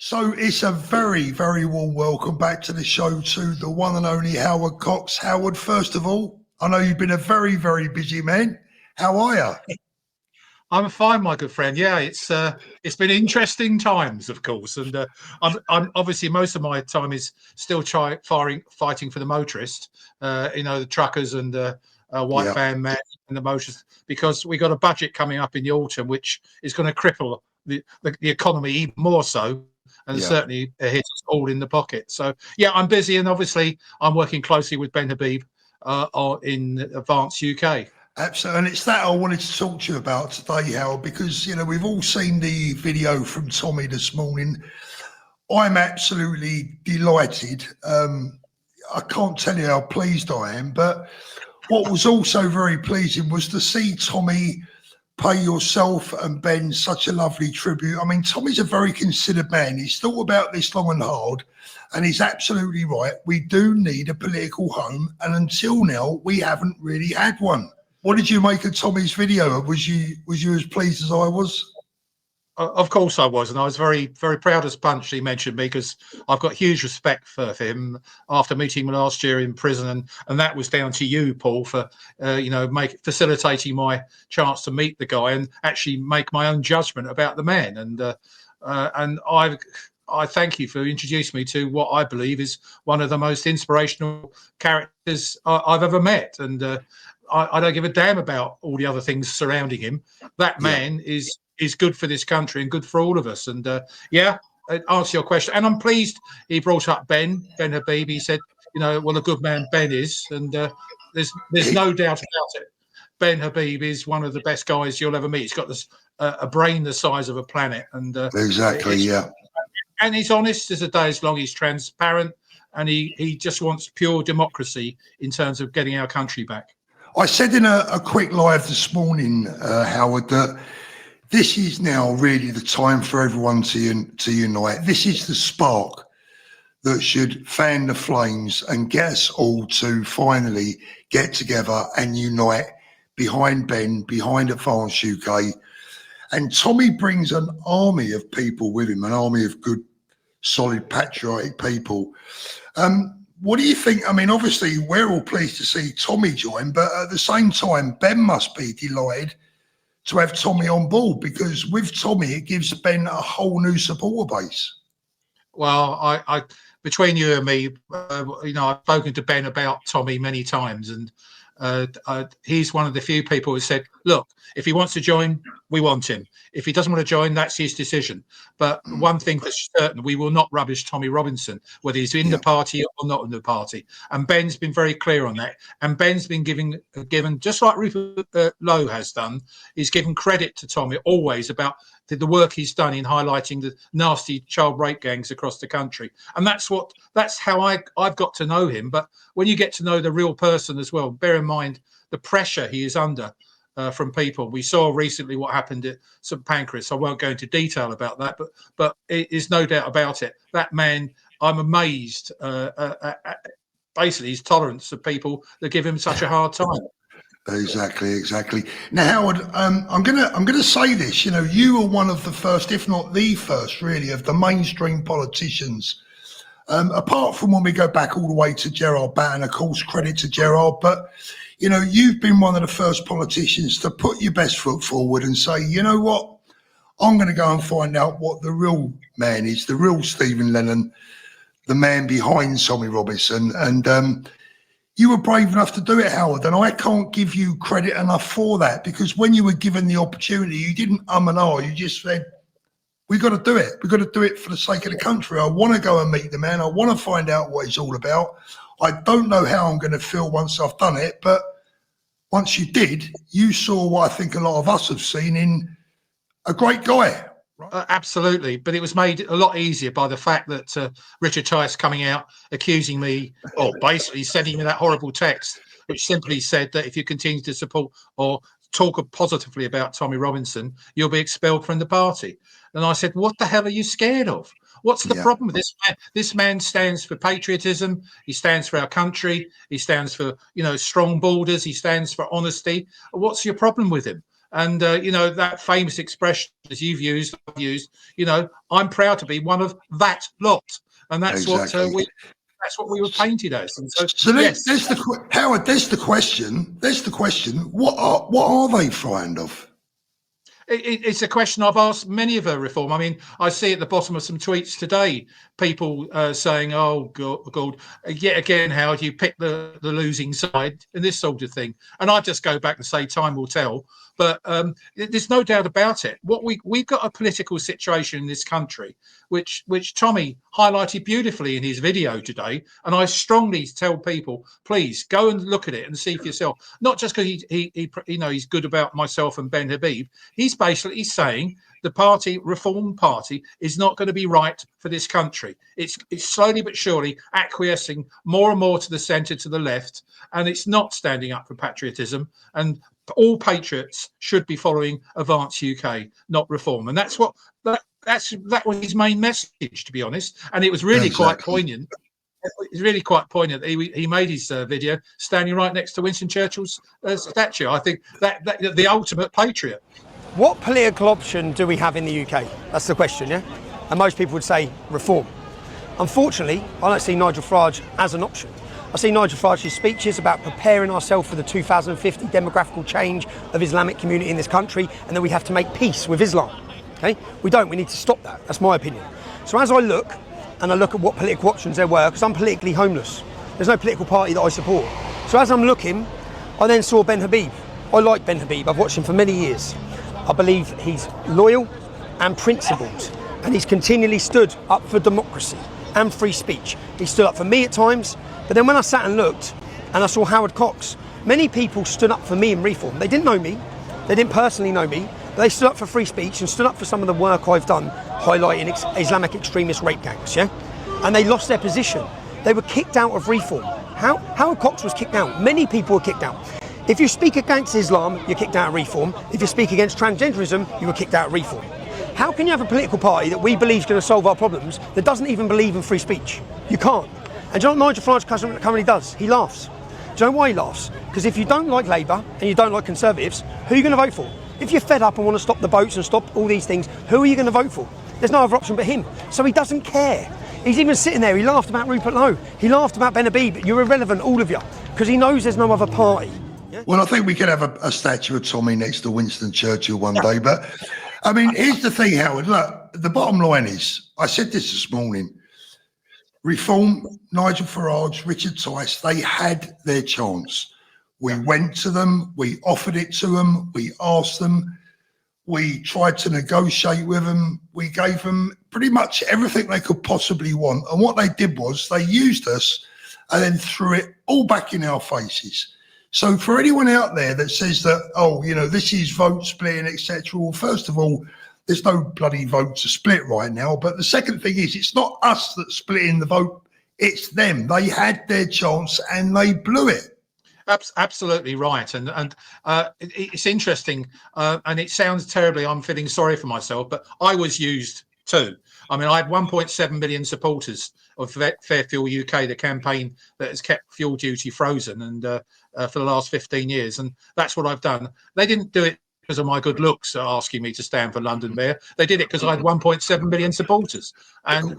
So it's a very, very warm welcome back to the show to the one and only Howard Cox. Howard, first of all, I know you've been a very, very busy man. How are you? I'm fine, my good friend. Yeah, it's been interesting times, of course, and I'm obviously most of my time is still fighting for the motorists, the truckers and white Yeah, van men and the motorists, because we got a budget coming up in the autumn, which is going to cripple the economy even more so, and yeah. certainly hit us all in the pocket. So yeah, I'm busy, and obviously I'm working closely with Ben Habib in Advance UK. Absolutely. And it's that I wanted to talk to you about today, Howard, because, we've all seen the video from Tommy this morning. I'm absolutely delighted. I can't tell you how pleased I am, but what was also very pleasing was to see Tommy pay yourself and Ben such a lovely tribute. I mean, Tommy's a very considered man. He's thought about this long and hard, and he's absolutely right. We do need a political home, and until now, we haven't really had one. What did you make of Tommy's video? Was you as pleased as I was? Of course I was, and I was very, very proud as punch he mentioned me, because I've got huge respect for him after meeting him last year in prison, and that was down to you, Paul, for facilitating my chance to meet the guy and actually make my own judgment about the man. And I thank you for introducing me to what I believe is one of the most inspirational characters I've ever met, and I don't give a damn about all the other things surrounding him. That man is good for this country and good for all of us. And answer your question. And I'm pleased he brought up Ben Habib. He said, what a good man Ben is. And there's no doubt about it. Ben Habib is one of the best guys you'll ever meet. He's got this a brain the size of a planet. And Exactly, yeah. And he's honest as the day is long. He's transparent. And he just wants pure democracy in terms of getting our country back. I said in a quick live this morning, Howard, that this is now really the time for everyone to unite. This is the spark that should fan the flames and get us all to finally get together and unite behind Ben, behind Advance UK. And Tommy brings an army of people with him, an army of good, solid, patriotic people. What do you think? I mean, obviously, we're all pleased to see Tommy join, but at the same time, Ben must be delighted to have Tommy on board, because with Tommy, it gives Ben a whole new supporter base. Well, I between you and me, I've spoken to Ben about Tommy many times, and he's one of the few people who said, look, if he wants to join, we want him. If he doesn't want to join, that's his decision. But one thing that's certain, we will not rubbish Tommy Robinson, whether he's in the party or not in the party. And Ben's been very clear on that. And Ben's been given, just like Rupert Lowe has done, he's given credit to Tommy always about the work he's done in highlighting the nasty child rape gangs across the country. And that's how I've got to know him. But when you get to know the real person as well, bear in mind the pressure he is under from people. We saw recently what happened at St Pancras. I won't go into detail about that, but it is no doubt about it. That man, I'm amazed at basically his tolerance of people that give him such a hard time. Exactly. Now, Howard, I'm gonna say this. You were one of the first, if not the first, really, of the mainstream politicians. Apart from when we go back all the way to Gerard Batten, of course, credit to Gerard, but you've been one of the first politicians to put your best foot forward and say, you know what, I'm going to go and find out what the real man is, the real Stephen Lennon, the man behind Tommy Robinson. And you were brave enough to do it, Howard, and I can't give you credit enough for that, because when you were given the opportunity, you didn't and ah, you just said, we got to do it. We've got to do it for the sake of the country. I want to go and meet the man. I want to find out what he's all about. I don't know how I'm going to feel once I've done it, but once you did, you saw what I think a lot of us have seen in a great guy. Right? Absolutely. But it was made a lot easier by the fact that Richard Tice coming out accusing me, or basically sending me that horrible text, which simply said that if you continue to support or talk positively about Tommy Robinson, you'll be expelled from the party. And I said, what the hell are you scared of? What's the problem with this man? This man stands for patriotism. He stands for our country. He stands for, strong borders. He stands for honesty. What's your problem with him? And that famous expression, as you've used, I've used. I'm proud to be one of that lot, and that's Exactly. what we were painted as. And so, there's yes, Howard. There's the question. What are they frightened of? it's a question I've asked many of reform. I mean, I see at the bottom of some tweets today, people saying, "Oh God, yet again, Howard, you pick the losing side," and this sort of thing. And I just go back and say, time will tell. But there's no doubt about it. We've got a political situation in this country, which Tommy highlighted beautifully in his video today. And I strongly tell people, please go and look at it and see for yourself. Not just because he's good about myself and Ben Habib. He's basically saying the Reform Party is not going to be right for this country. It's slowly but surely acquiescing more and more to the centre, to the left, and it's not standing up for patriotism. And all patriots should be following Advance UK, not Reform. And that was his main message, to be honest. And it was really quite poignant. It's really quite poignant that he made his video standing right next to Winston Churchill's statue. I think that the ultimate patriot. What political option do we have in the UK? That's the question, yeah? And most people would say Reform. Unfortunately, I don't see Nigel Farage as an option. I see Nigel Farage's speeches about preparing ourselves for the 2050 demographical change of Islamic community in this country, and then we have to make peace with Islam. Okay? We need to stop that. That's my opinion. So as I look at what political options there were, because I'm politically homeless, there's no political party that I support. So as I'm looking, I then saw Ben Habib. I like Ben Habib. I've watched him for many years. I believe he's loyal and principled, and he's continually stood up for democracy and free speech. He stood up for me at times, but then when I sat and looked and I saw Howard Cox, many people stood up for me in Reform. They didn't know me, they didn't personally know me, but they stood up for free speech and stood up for some of the work I've done highlighting Islamic extremist rape gangs, yeah? And they lost their position. They were kicked out of Reform. Howard Cox was kicked out. Many people were kicked out. If you speak against Islam, you're kicked out of Reform. If you speak against transgenderism, you were kicked out of Reform. How can you have a political party that we believe is going to solve our problems that doesn't even believe in free speech? You can't. And do you know what Nigel Farage currently does? He laughs. Do you know why he laughs? Because if you don't like Labour and you don't like Conservatives, who are you going to vote for? If you're fed up and want to stop the boats and stop all these things, who are you going to vote for? There's no other option but him. So he doesn't care. He's even sitting there. He laughed about Rupert Lowe. He laughed about Ben Habib. You're irrelevant, all of you, because he knows there's no other party. Yeah? Well, I think we could have a statue of Tommy next to Winston Churchill one day. But, I mean, here's the thing, Howard. Look, the bottom line is, I said this morning, Reform, Nigel Farage, Richard Tice, they had their chance. We went to them, we offered it to them, we asked them, we tried to negotiate with them, we gave them pretty much everything they could possibly want. And what they did was they used us and then threw it all back in our faces. So for anyone out there that says that, oh, you know, this is vote splitting, etc., well, first of all, there's no bloody vote to split right now. But the second thing is, it's not us that's splitting the vote, it's them. They had their chance and they blew it. Absolutely right, and it's interesting, and it sounds terribly. I'm feeling sorry for myself, but I was used too. I mean, I had 1.7 million supporters of Fair Fuel UK, the campaign that has kept fuel duty frozen, and for the last 15 years, and that's what I've done. They didn't do it because of my good looks, asking me to stand for London Mayor. They did it because I had 1.7 million supporters, and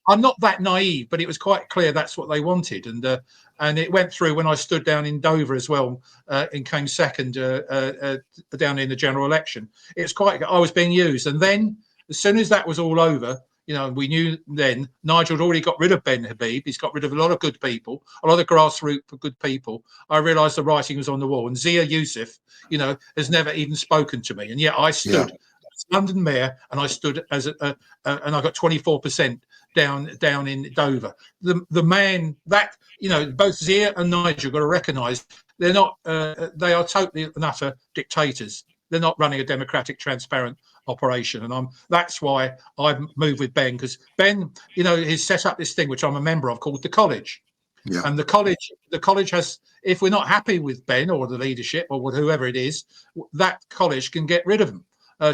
I'm not that naive, but it was quite clear that's what they wanted, and it went through when I stood down in Dover as well, and came second down in the general election. I was being used, and then as soon as that was all over, you know, we knew then Nigel had already got rid of Ben Habib. He's got rid of a lot of good people, a lot of grassroots good people. I realised the writing was on the wall, and Zia Youssef, you know, has never even spoken to me, and yet I stood as London Mayor, and I stood as and I got 24%. Down in Dover. The man that, you know, both Zia and Nigel got to recognise they're not. They are totally and utter dictators. They're not running a democratic, transparent operation, and that's why I've moved with Ben, because Ben, you know, has set up this thing which I'm a member of called the College. Yeah. And the college has. If we're not happy with Ben or the leadership or whoever it is, that college can get rid of them.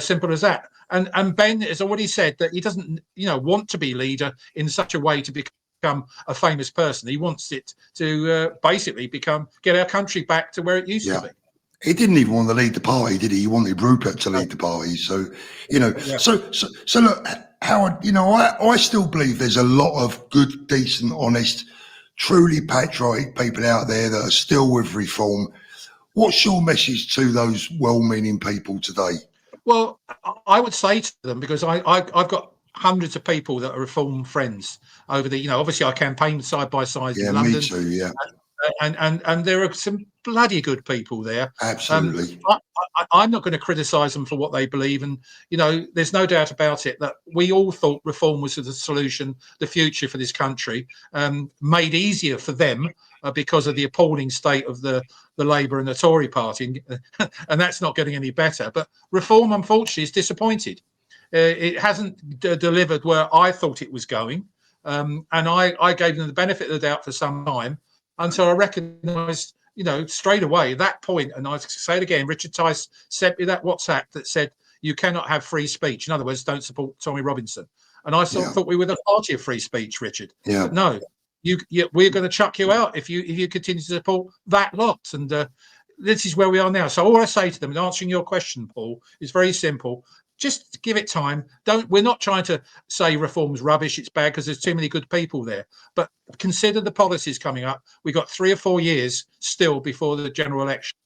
Simple as that. And Ben has already said that he doesn't, you know, want to be leader in such a way to become a famous person. He wants it to basically get our country back to where it used to be. He didn't even want to lead the party, did he? He wanted Rupert to lead the party. So, Yeah. so look, Howard, I still believe there's a lot of good, decent, honest, truly patriotic people out there that are still with reform. What's your message to those well-meaning people today? Well, I would say to them, because I've got hundreds of people that are reform friends over the, obviously I campaigned side by side in London. Me too, yeah. And there are some bloody good people there. Absolutely. I'm not going to criticise them for what they believe, and there's no doubt about it that we all thought reform was the solution, the future for this country, made easier for them because of the appalling state of the Labour and the Tory party, and that's not getting any better. But reform, unfortunately, is disappointed. It hasn't delivered where I thought it was going, and I gave them the benefit of the doubt for some time, until I recognised, straight away at that point, and I say it again, Richard Tice sent me that WhatsApp that said, you cannot have free speech. In other words, don't support Tommy Robinson. And I thought we were the party of free speech, Richard. Yeah. But no, we're going to chuck you out if you continue to support that lot. And this is where we are now. So all I say to them, in answering your question, Paul, is very simple. Just give it time. We're not trying to say reform's rubbish, it's bad, because there's too many good people there. But consider the policies coming up. We've got 3 or 4 years still before the general election,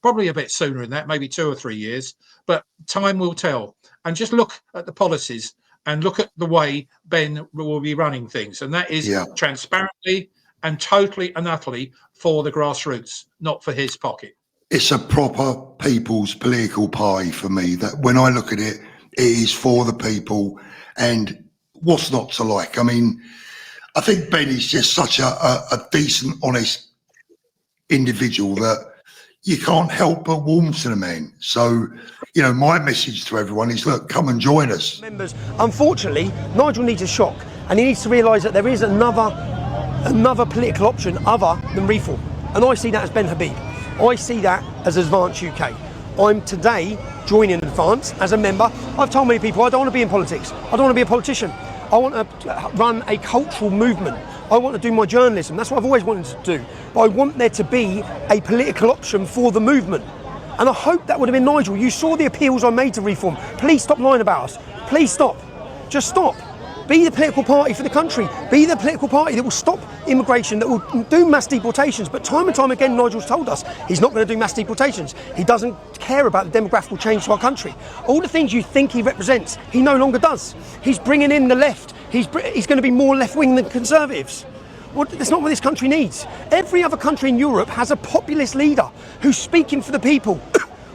probably a bit sooner than that, maybe 2 or 3 years. But time will tell. And just look at the policies and look at the way Ben will be running things. And that is transparently and totally and utterly for the grassroots, not for his pocket. It's a proper people's political party for me, that when I look at it, it is for the people, and what's not to like? I mean, I think Ben is just such a decent, honest individual that you can't help but warm to the man. So, my message to everyone is, look, come and join us. Members, unfortunately, Nigel needs a shock, and he needs to realise that there is another political option other than reform. And I see that as Ben Habib. I see that as Advance UK. I'm today joining Advance as a member. I've told many people I don't want to be in politics. I don't want to be a politician. I want to run a cultural movement. I want to do my journalism. That's what I've always wanted to do. But I want there to be a political option for the movement. And I hope that would have been Nigel. You saw the appeals I made to reform. Please stop lying about us. Please stop. Just stop. Be the political party for the country. Be the political party that will stop immigration, that will do mass deportations. But time and time again, Nigel's told us he's not going to do mass deportations. He doesn't care about the demographical change to our country. All the things you think he represents, he no longer does. He's bringing in the left. He's going to be more left-wing than Conservatives. Well, that's not what this country needs. Every other country in Europe has a populist leader who's speaking for the people.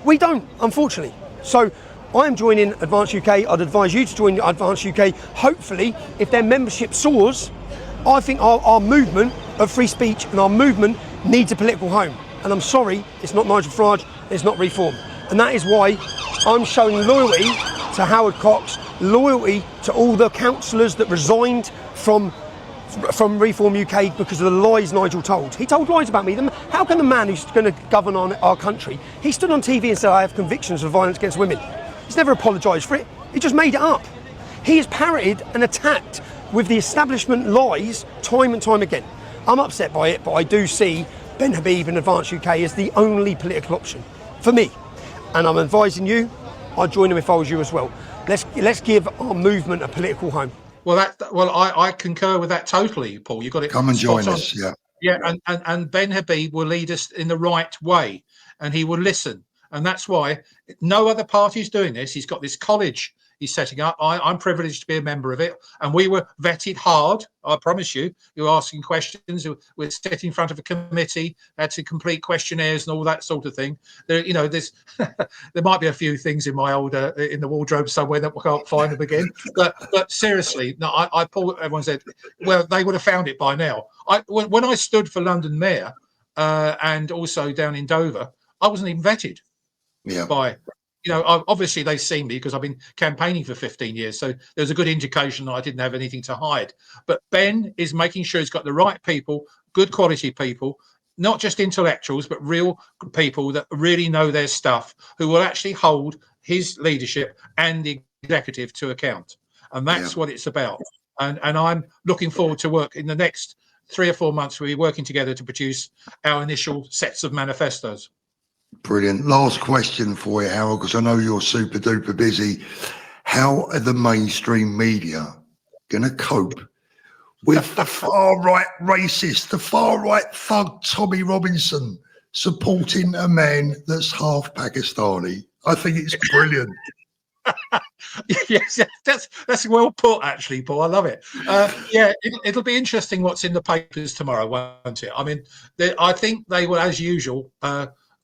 We don't, unfortunately. So I am joining Advance UK. I'd advise you to join Advance UK. Hopefully, if their membership soars, I think our movement of free speech and our movement needs a political home. And I'm sorry, it's not Nigel Farage, it's not reform. And that is why I'm showing loyalty to Howard Cox, loyalty to all the councillors that resigned from Reform UK because of the lies Nigel told. He told lies about me. How can the man who's going to govern our country, he stood on TV and said, I have convictions for violence against women. He's never apologised for it. He just made it up. He is parroted and attacked with the establishment lies time and time again. I'm upset by it, but I do see Ben Habib and Advance UK as the only political option for me. And I'm advising you, I'd join them if I was you as well. Let's give our movement a political home. Well, I concur with that totally, Paul. You've got it. Come and join us, yeah. Yeah, and Ben Habib will lead us in the right way, and he will listen. And that's why no other party is doing this. He's got this college he's setting up. I'm privileged to be a member of it. And we were vetted hard, I promise you. You were asking questions. We're sitting in front of a committee, had to complete questionnaires and all that sort of thing. There's there might be a few things in my in the wardrobe somewhere that we can't find them again. But seriously, no, everyone said, well, they would have found it by now. When I stood for London Mayor and also down in Dover, I wasn't even vetted. Yeah. By, obviously they've seen me because I've been campaigning for 15 years. So there's a good indication that I didn't have anything to hide. But Ben is making sure he's got the right people, good quality people, not just intellectuals, but real people that really know their stuff, who will actually hold his leadership and the executive to account. And that's what it's about. And I'm looking forward to work in the next 3 or 4 months. We'll be working together to produce our initial sets of manifestos. Brilliant. Last question for you, Howard, because I know you're super duper busy. How are the mainstream media going to cope with the far right racist, the far right thug Tommy Robinson supporting a man that's half Pakistani? I think it's brilliant. Yes, that's well put, actually, Paul. I love it. Yeah, it'll be interesting what's in the papers tomorrow, won't it? I mean, I think they will, as usual,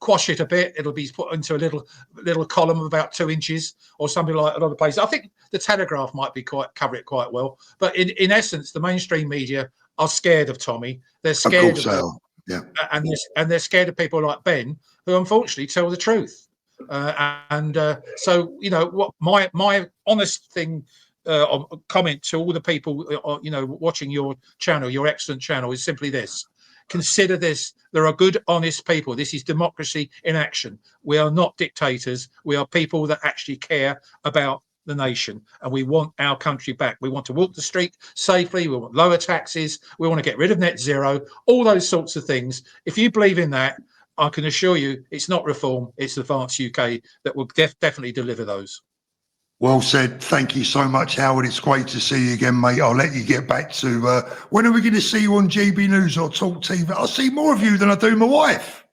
quash it a bit. It'll be put into a little column of about 2 inches or something like a lot of places. I think the Telegraph might be cover it quite well, but in essence, the mainstream media are scared of Tommy. They're scared of course, yeah, and they're scared of people like Ben, who unfortunately tell the truth. So, you know, what my honest thing, comment to all the people, you know, watching your channel, your excellent channel, is simply this: consider this. There are good, honest people. This is democracy in action. We are not dictators. We are people that actually care about the nation, and we want our country back. We want to walk the street safely. We want lower taxes. We want to get rid of net zero, all those sorts of things. If you believe in that, I can assure you it's not Reform, it's Advance UK that will definitely deliver those. Well said. Thank you so much, Howard. It's great to see you again, mate. I'll let you get back to when are we going to see you on GB News or Talk TV? I see more of you than I do my wife.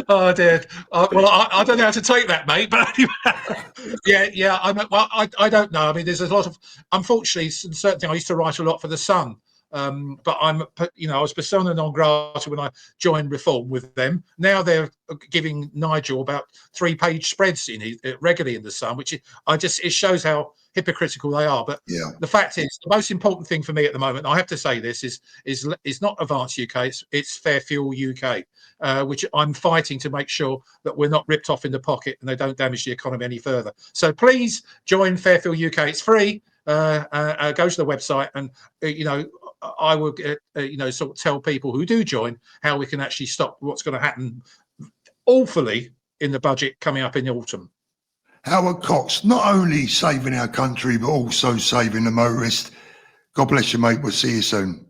Oh dear. Well, I don't know how to take that, mate. But anyway, yeah. I don't know. I mean, there's a lot of, unfortunately, certain things. I used to write a lot for The Sun. But I was persona non grata when I joined Reform with them. Now they're giving Nigel about 3-page spreads regularly in The Sun, which it shows how hypocritical they are. But yeah, the fact is, the most important thing for me at the moment, I have to say this, is not Advance UK, it's Fair Fuel UK, which I'm fighting to make sure that we're not ripped off in the pocket and they don't damage the economy any further. So please join Fair Fuel UK. It's free. Go to the website, and I will sort of tell people who do join how we can actually stop what's going to happen awfully in the budget coming up in the autumn. Howard Cox, not only saving our country but also saving the motorist. God bless you, mate. We'll see you soon.